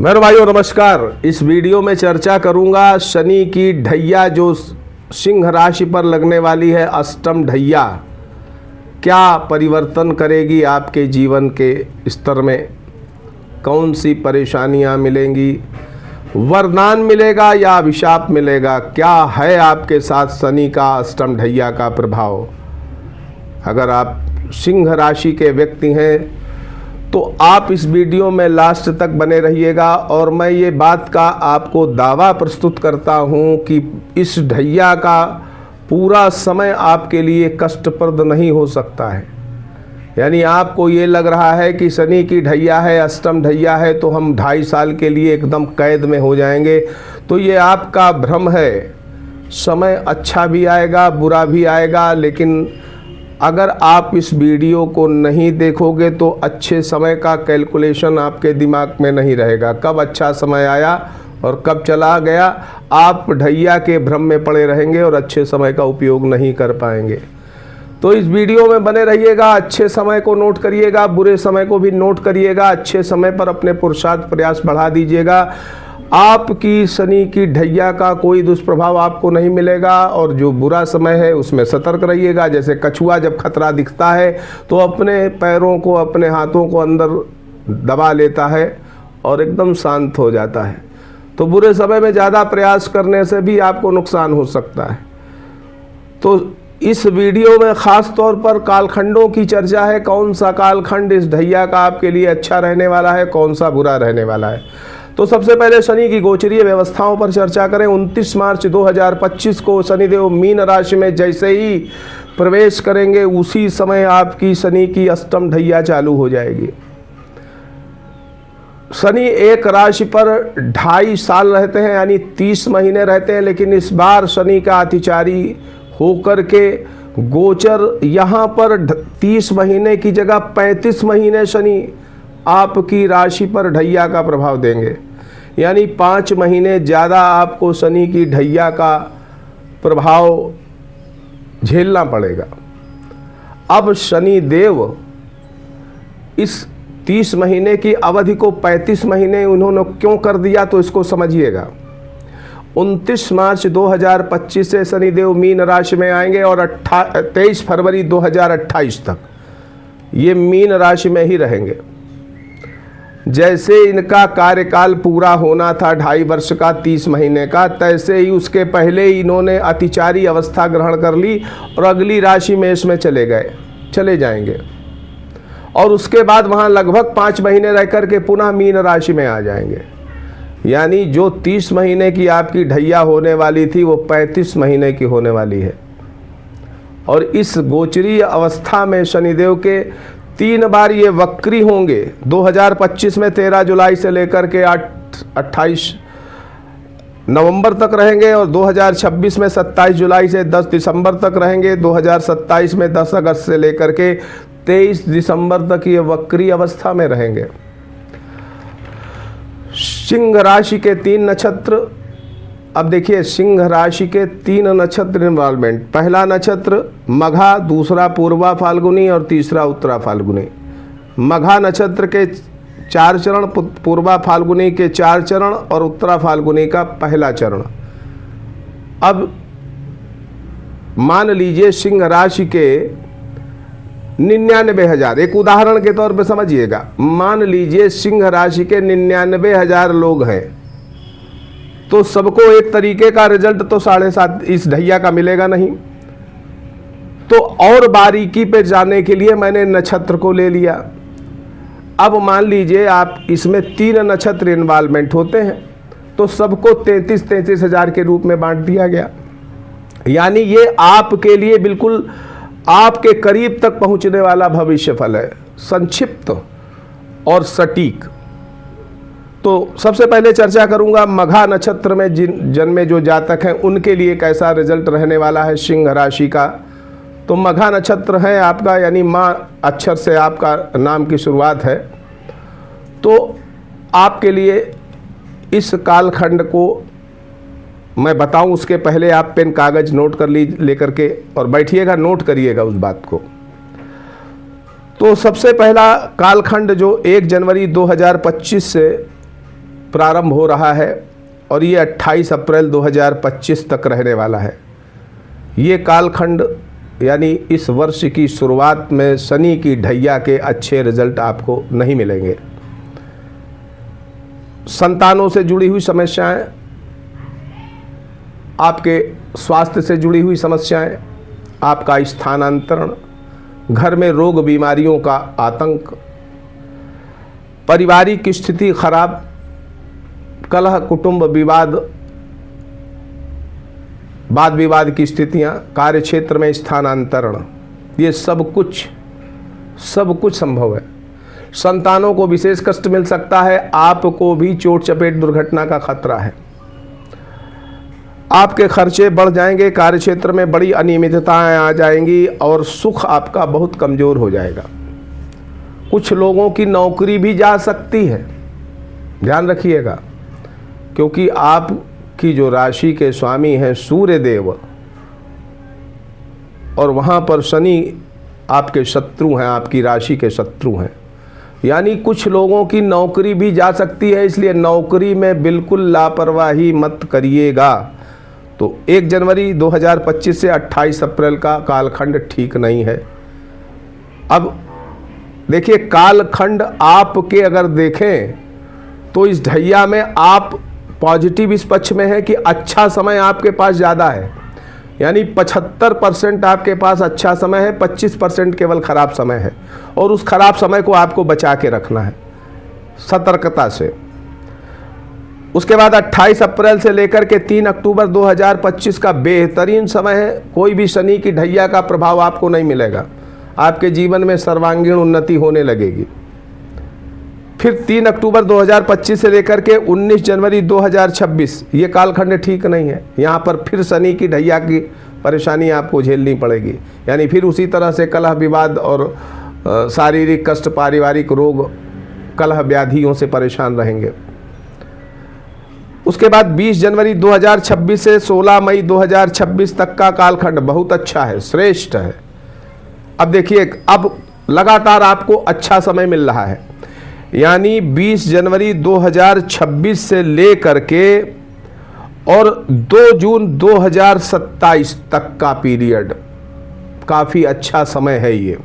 मेरे भाइयों नमस्कार। इस वीडियो में चर्चा करूंगा शनि की ढैया जो सिंह राशि पर लगने वाली है, अष्टम ढैया क्या परिवर्तन करेगी आपके जीवन के स्तर में, कौन सी परेशानियां मिलेंगी, वरदान मिलेगा या अभिशाप मिलेगा, क्या है आपके साथ शनि का अष्टम ढैया का प्रभाव। अगर आप सिंह राशि के व्यक्ति हैं तो आप इस वीडियो में लास्ट तक बने रहिएगा। और मैं ये बात का आपको दावा प्रस्तुत करता हूँ कि इस ढैया का पूरा समय आपके लिए कष्टप्रद नहीं हो सकता है। यानी आपको ये लग रहा है कि शनि की ढैया है, अष्टम ढैया है, तो हम 2.5 साल के लिए एकदम कैद में हो जाएंगे, तो ये आपका भ्रम है। समय अच्छा भी आएगा, बुरा भी आएगा, लेकिन अगर आप इस वीडियो को नहीं देखोगे तो अच्छे समय का कैलकुलेशन आपके दिमाग में नहीं रहेगा। कब अच्छा समय आया और कब चला गया, आप ढैया के भ्रम में पड़े रहेंगे और अच्छे समय का उपयोग नहीं कर पाएंगे। तो इस वीडियो में बने रहिएगा, अच्छे समय को नोट करिएगा, बुरे समय को भी नोट करिएगा। अच्छे समय पर अपने पुरुषार्थ प्रयास बढ़ा दीजिएगा। आपकी शनि की ढैया का कोई दुष्प्रभाव आपको नहीं मिलेगा। और जो बुरा समय है उसमें सतर्क रहिएगा। जैसे कछुआ जब खतरा दिखता है तो अपने पैरों को, अपने हाथों को अंदर दबा लेता है और एकदम शांत हो जाता है। तो बुरे समय में ज़्यादा प्रयास करने से भी आपको नुकसान हो सकता है। तो इस वीडियो में ख़ास तौर पर कालखंडों की चर्चा है। कौन सा कालखंड इस ढैया का आपके लिए अच्छा रहने वाला है, कौन सा बुरा रहने वाला है। तो सबसे पहले शनि की गोचरीय व्यवस्थाओं पर चर्चा करें। 29 मार्च 2025 को शनिदेव मीन राशि में जैसे ही प्रवेश करेंगे उसी समय आपकी शनि की अष्टम ढैया चालू हो जाएगी। शनि एक राशि पर 2.5 साल रहते हैं, यानी 30 महीने रहते हैं, लेकिन इस बार शनि का अतिचारी होकर के गोचर यहाँ पर 30 महीने की जगह 35 महीने शनि आपकी राशि पर ढैया का प्रभाव देंगे। यानी 5 महीने ज़्यादा आपको शनि की ढैया का प्रभाव झेलना पड़ेगा। अब शनि देव इस 30 महीने की अवधि को 35 महीने उन्होंने क्यों कर दिया, तो इसको समझिएगा। 29 मार्च 2025 से शनिदेव मीन राशि में आएंगे और 23 फरवरी 2028 तक ये मीन राशि में ही रहेंगे। जैसे इनका कार्यकाल पूरा होना था 2.5 वर्ष का, 30 महीने का, तैसे ही उसके पहले ही इन्होंने अतिचारी अवस्था ग्रहण कर ली और अगली राशि में इसमें चले जाएंगे। और उसके बाद वहाँ लगभग 5 महीने रह कर के पुनः मीन राशि में आ जाएंगे। यानी जो 30 महीने की आपकी ढैया होने वाली थी वो 35 महीने की होने वाली है। और इस गोचरीय अवस्था में शनिदेव के 3 बार ये वक्री होंगे। 2025 में 13 जुलाई से लेकर के 28 नवंबर तक रहेंगे और 2026 में 27 जुलाई से 10 दिसंबर तक रहेंगे। 2027 में 10 अगस्त से लेकर के 23 दिसंबर तक ये वक्री अवस्था में रहेंगे। सिंह राशि के 3 नक्षत्र। अब देखिए, सिंह राशि के 3 नक्षत्र इन्वॉल्वमेंट। पहला नक्षत्र मघा, दूसरा पूर्वा फाल्गुनी और तीसरा उत्तरा फाल्गुनी। मघा नक्षत्र के 4 चरण, पूर्वा फाल्गुनी के 4 चरण और उत्तरा फाल्गुनी का पहला चरण। अब मान लीजिए सिंह राशि के 99,000, एक उदाहरण के तौर पे समझिएगा, मान लीजिए सिंह राशि के 99,000 लोग हैं, तो सबको एक तरीके का रिजल्ट तो 7.5 इस ढैया का मिलेगा नहीं। तो और बारीकी पे जाने के लिए मैंने नक्षत्र को ले लिया। अब मान लीजिए आप इसमें 3 नक्षत्र इन्वॉल्वमेंट होते हैं, तो सबको 33 हज़ार के रूप में बांट दिया गया। यानी ये आपके लिए बिल्कुल आपके करीब तक पहुंचने वाला भविष्य फल है, संक्षिप्त और सटीक। तो सबसे पहले चर्चा करूंगा मघा नक्षत्र में जन्मे जो जातक हैं उनके लिए कैसा रिजल्ट रहने वाला है सिंह राशि का। तो मघा नक्षत्र है आपका, यानी माँ अक्षर से आपका नाम की शुरुआत है। तो आपके लिए इस कालखंड को मैं बताऊं उसके पहले आप पेन कागज नोट कर लेकर के और बैठिएगा, नोट करिएगा उस बात को। तो सबसे पहला कालखंड जो 1 जनवरी 2025 से प्रारंभ हो रहा है और ये 28 अप्रैल 2025 तक रहने वाला है। ये कालखंड यानी इस वर्ष की शुरुआत में शनि की ढैया के अच्छे रिजल्ट आपको नहीं मिलेंगे। संतानों से जुड़ी हुई समस्याएं, आपके स्वास्थ्य से जुड़ी हुई समस्याएं, आपका स्थानांतरण, घर में रोग बीमारियों का आतंक, पारिवारिक स्थिति खराब, कलह, कुटुंब विवाद, वाद विवाद की स्थितियां, कार्य क्षेत्र में स्थानांतरण, ये सब कुछ संभव है। संतानों को विशेष कष्ट मिल सकता है, आपको भी चोट चपेट दुर्घटना का खतरा है। आपके खर्चे बढ़ जाएंगे, कार्य क्षेत्र में बड़ी अनियमितताएं आ जाएंगी और सुख आपका बहुत कमज़ोर हो जाएगा। कुछ लोगों की नौकरी भी जा सकती है, ध्यान रखिएगा, क्योंकि आपकी जो राशि के स्वामी हैं सूर्य देव और वहाँ पर शनि आपके शत्रु हैं, आपकी राशि के शत्रु हैं, यानी कुछ लोगों की नौकरी भी जा सकती है। इसलिए नौकरी में बिल्कुल लापरवाही मत करिएगा। तो 1 जनवरी 2025 से 28 अप्रैल का कालखंड ठीक नहीं है। अब देखिए, कालखंड आपके अगर देखें तो इस ढैया में आप पॉजिटिव इस पक्ष में है कि अच्छा समय आपके पास ज़्यादा है, यानी 75% आपके पास अच्छा समय है, 25% केवल खराब समय है और उस खराब समय को आपको बचा के रखना है सतर्कता से। उसके बाद 28 अप्रैल से लेकर के 3 अक्टूबर 2025 का बेहतरीन समय है। कोई भी शनि की ढैया का प्रभाव आपको नहीं मिलेगा, आपके जीवन में सर्वांगीण उन्नति होने लगेगी। फिर 3 अक्टूबर 2025 से लेकर के 19 जनवरी 2026 ये कालखंड ठीक नहीं है। यहाँ पर फिर शनि की ढैया की परेशानी आपको झेलनी पड़ेगी, यानी फिर उसी तरह से कलह विवाद और शारीरिक कष्ट, पारिवारिक रोग, कलह व्याधियों से परेशान रहेंगे। उसके बाद 20 जनवरी 2026 से 16 मई 2026 तक का कालखंड बहुत अच्छा है, श्रेष्ठ है। अब देखिए, अब लगातार आपको अच्छा समय मिल रहा है, यानी 20 जनवरी 2026 से लेकर के और 2 जून 2027 तक का पीरियड काफ़ी अच्छा समय है। ये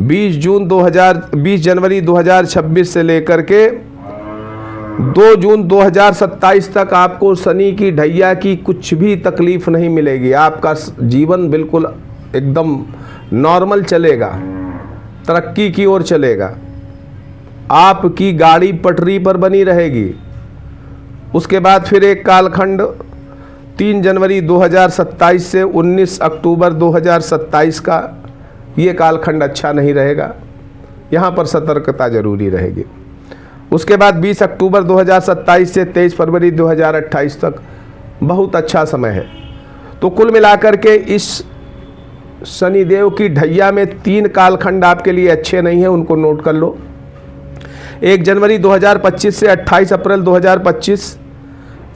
20 जनवरी 2026 से लेकर के 2 जून 2027 तक आपको शनि की ढैया की कुछ भी तकलीफ नहीं मिलेगी। आपका जीवन बिल्कुल एकदम नॉर्मल चलेगा, तरक्की की ओर चलेगा, आपकी गाड़ी पटरी पर बनी रहेगी। उसके बाद फिर एक कालखंड 3 जनवरी 2027 से 19 अक्टूबर 2027 का, ये कालखंड अच्छा नहीं रहेगा, यहाँ पर सतर्कता जरूरी रहेगी। उसके बाद 20 अक्टूबर 2027 से 23 फरवरी 2028 तक बहुत अच्छा समय है। तो कुल मिलाकर के इस शनिदेव की ढैया में 3 कालखंड आपके लिए अच्छे नहीं हैं, उनको नोट कर लो। 1 जनवरी 2025 से 28 अप्रैल 2025,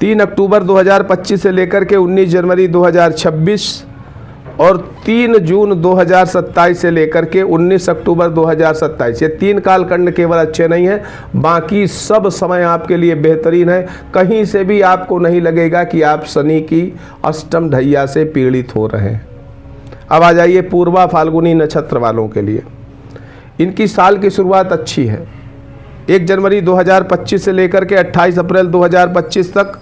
3 अक्टूबर 2025 से लेकर के 19 जनवरी 2026 और 3 जून 2027 से लेकर के 19 अक्टूबर 2027। ये 3 कालखंड केवल अच्छे नहीं हैं, बाकी सब समय आपके लिए बेहतरीन है। कहीं से भी आपको नहीं लगेगा कि आप शनि की अष्टम ढैया से पीड़ित हो रहे हैं। अब आ जाइए पूर्वा फाल्गुनी नक्षत्र वालों के लिए। इनकी साल की शुरुआत अच्छी है। 1 जनवरी 2025 से लेकर के 28 अप्रैल 2025 तक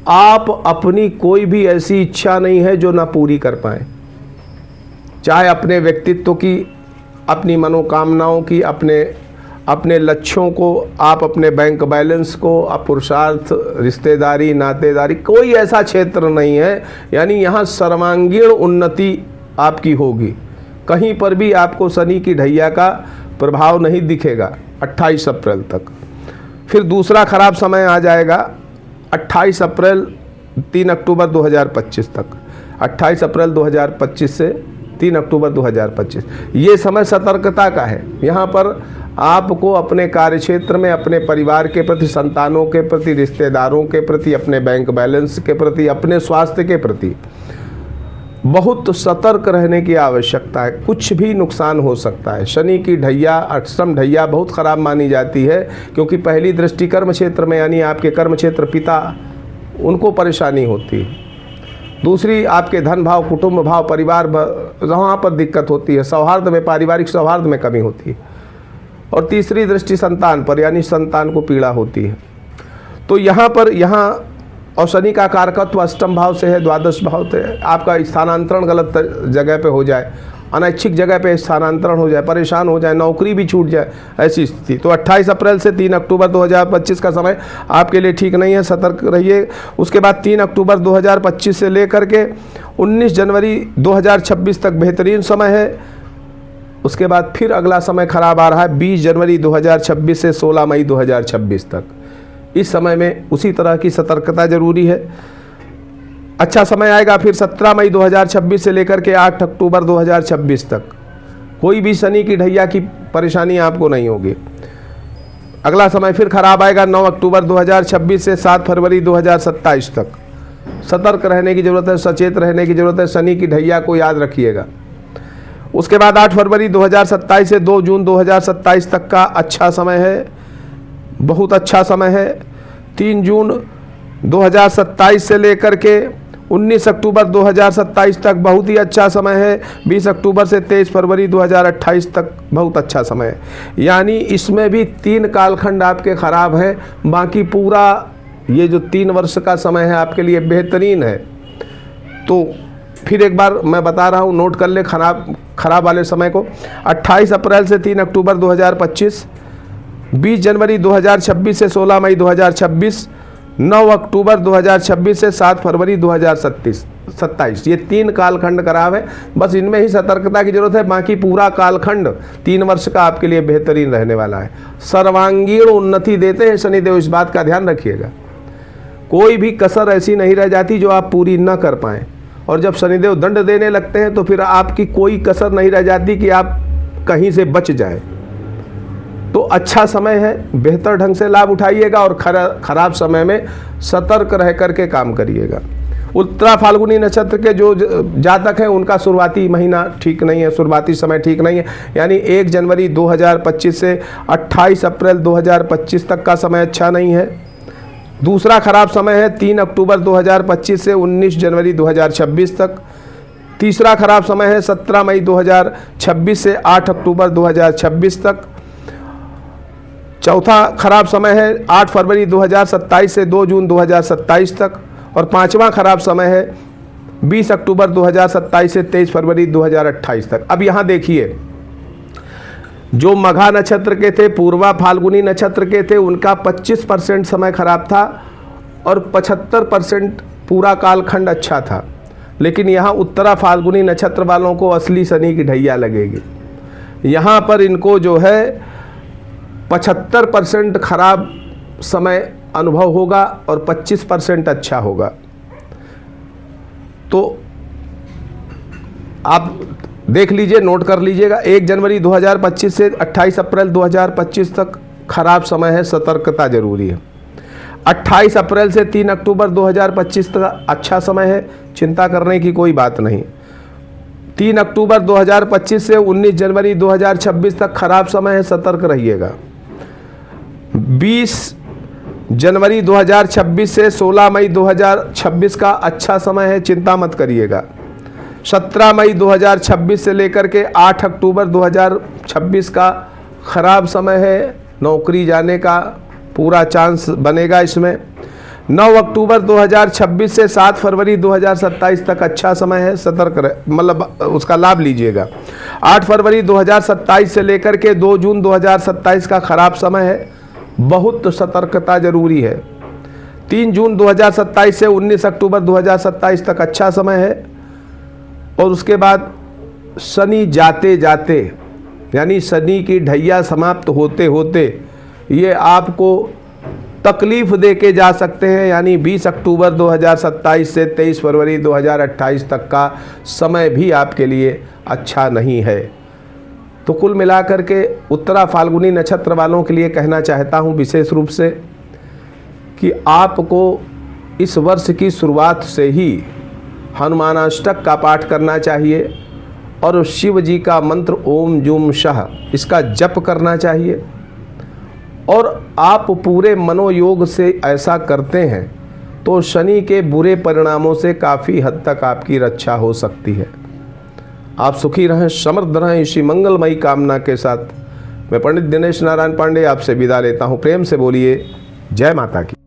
आप अपनी कोई भी ऐसी इच्छा नहीं है जो ना पूरी कर पाएँ, चाहे अपने व्यक्तित्व की, अपनी मनोकामनाओं की, अपने लक्ष्यों को, आप अपने बैंक बैलेंस को, आप पुरुषार्थ, रिश्तेदारी, नातेदारी, कोई ऐसा क्षेत्र नहीं है, यानी यहाँ सर्वांगीण उन्नति आपकी होगी। कहीं पर भी आपको शनि की ढैया का प्रभाव नहीं दिखेगा 28 अप्रैल तक। फिर दूसरा खराब समय आ जाएगा 28 अप्रैल 3 अक्टूबर 2025 तक। 28 अप्रैल 2025 से 3 अक्टूबर 2025 ये समय सतर्कता का है। यहाँ पर आपको अपने कार्यक्षेत्र में, अपने परिवार के प्रति, संतानों के प्रति, रिश्तेदारों के प्रति, अपने बैंक बैलेंस के प्रति, अपने स्वास्थ्य के प्रति बहुत सतर्क रहने की आवश्यकता है, कुछ भी नुकसान हो सकता है। शनि की ढैया, अष्टम ढैया बहुत ख़राब मानी जाती है, क्योंकि पहली दृष्टि कर्म क्षेत्र में यानी आपके कर्म क्षेत्र पिता, उनको परेशानी होती है। दूसरी आपके धन भाव, कुटुंब भाव, परिवार, वहाँ पर दिक्कत होती है। सौहार्द में, पारिवारिक सौहार्द में कमी होती है। और तीसरी दृष्टि संतान पर, यानी संतान को पीड़ा होती है। तो यहाँ पर और शनि का कारकत्व अष्टम भाव से है, द्वादश भाव से है। आपका स्थानांतरण गलत जगह पे हो जाए, अनैच्छिक जगह पे स्थानांतरण हो जाए, परेशान हो जाए, नौकरी भी छूट जाए, ऐसी स्थिति। तो 28 अप्रैल से 3 अक्टूबर 2025 का समय आपके लिए ठीक नहीं है, सतर्क रहिए। उसके बाद 3 अक्टूबर 2025 से लेकर के 19 जनवरी 2026 तक बेहतरीन समय है। उसके बाद फिर अगला समय खराब आ रहा है 20 जनवरी 2026 से 16 मई 2026 तक। इस समय में उसी तरह की सतर्कता जरूरी है। अच्छा समय आएगा फिर 17 मई 2026 से लेकर के 8 अक्टूबर 2026 तक। कोई भी शनि की ढैया की परेशानी आपको नहीं होगी। अगला समय फिर खराब आएगा 9 अक्टूबर 2026 से 7 फरवरी 2027 तक। सतर्क रहने की ज़रूरत है, सचेत रहने की ज़रूरत है। शनि की ढैया को याद रखिएगा। उसके बाद 8 फरवरी 2027 से 2 जून 2027 तक का अच्छा समय है, बहुत अच्छा समय है। 3 जून 2027 से लेकर के 19 अक्टूबर 2027 तक बहुत ही अच्छा समय है। 20 अक्टूबर से 23 फरवरी 2028 तक बहुत अच्छा समय है। यानी इसमें भी 3 कालखंड आपके ख़राब हैं, बाकी पूरा ये जो 3 वर्ष का समय है आपके लिए बेहतरीन है। तो फिर एक बार मैं बता रहा हूँ, नोट कर ले खराब वाले समय को। 28 अप्रैल से 3 अक्टूबर 2025, 20 जनवरी 2026 से 16 मई 2026, 9 अक्टूबर 2026 से 7 फरवरी 2027। ये 3 कालखंड खराब है, बस इनमें ही सतर्कता की जरूरत है। बाकी पूरा कालखंड 3 वर्ष का आपके लिए बेहतरीन रहने वाला है। सर्वांगीण उन्नति देते हैं शनिदेव, इस बात का ध्यान रखिएगा। कोई भी कसर ऐसी नहीं रह जाती जो आप पूरी न कर पाएँ। और जब शनिदेव दंड देने लगते हैं तो फिर आपकी कोई कसर नहीं रह जाती कि आप कहीं से बच जाए। तो अच्छा समय है, बेहतर ढंग से लाभ उठाइएगा और खराब समय में सतर्क रह करके काम करिएगा। उत्तरा फाल्गुनी नक्षत्र के जो जातक हैं उनका शुरुआती महीना ठीक नहीं है, शुरुआती समय ठीक नहीं है। यानी 1 जनवरी 2025 से 28 अप्रैल 2025 तक का समय अच्छा नहीं है। दूसरा खराब समय है 3 अक्टूबर 2025 से 19 जनवरी 2026 तक। तीसरा खराब समय है 17 मई 2026 से 8 अक्टूबर 2026 तक। चौथा खराब समय है 8 फरवरी 2027 से 2 जून 2027 तक। और पांचवा खराब समय है 20 अक्टूबर 2027 से 23 फरवरी 2028 तक। अब यहाँ देखिए, जो मघा नक्षत्र के थे, पूर्वा फाल्गुनी नक्षत्र के थे, उनका 25% समय खराब था और 75% पूरा कालखंड अच्छा था। लेकिन यहाँ उत्तरा फाल्गुनी नक्षत्र वालों को असली शनि की ढैया लगेगी। यहाँ पर इनको जो है 75% खराब समय अनुभव होगा और 25% अच्छा होगा। तो आप देख लीजिए, नोट कर लीजिएगा। 1 जनवरी 2025 से 28 अप्रैल 2025 तक खराब समय है, सतर्कता जरूरी है। 28 अप्रैल से 3 अक्टूबर 2025 तक अच्छा समय है, चिंता करने की कोई बात नहीं। 3 अक्टूबर 2025 से 19 जनवरी 2026 तक खराब समय है, सतर्क रहिएगा। 20 जनवरी 2026 से 16 मई 2026 का अच्छा समय है, चिंता मत करिएगा। 17 मई 2026 से लेकर के 8 अक्टूबर 2026 का खराब समय है, नौकरी जाने का पूरा चांस बनेगा इसमें। 9 अक्टूबर 2026 से 7 फरवरी 2027 तक अच्छा समय है, सतर्क मतलब उसका लाभ लीजिएगा। 8 फरवरी 2027 से लेकर के 2 जून 2027 का खराब समय है, बहुत सतर्कता जरूरी है। 3 जून 2027 से 19 अक्टूबर 2027 तक अच्छा समय है। और उसके बाद शनि जाते जाते, यानी शनि की ढैया समाप्त होते होते ये आपको तकलीफ़ दे के जा सकते हैं। यानी 20 अक्टूबर 2027 से 23 फरवरी 2028 तक का समय भी आपके लिए अच्छा नहीं है। तो कुल मिलाकर के उत्तरा फाल्गुनी नक्षत्र वालों के लिए कहना चाहता हूँ विशेष रूप से कि आपको इस वर्ष की शुरुआत से ही हनुमानाष्टक का पाठ करना चाहिए और शिव जी का मंत्र ओम जूम शह इसका जप करना चाहिए। और आप पूरे मनोयोग से ऐसा करते हैं तो शनि के बुरे परिणामों से काफ़ी हद तक आपकी रक्षा हो सकती है। आप सुखी रहें, समृद्ध रहें, इसी मंगलमयी कामना के साथ मैं पंडित दिनेश नारायण पांडे आपसे विदा लेता हूँ। प्रेम से बोलिए जय माता की।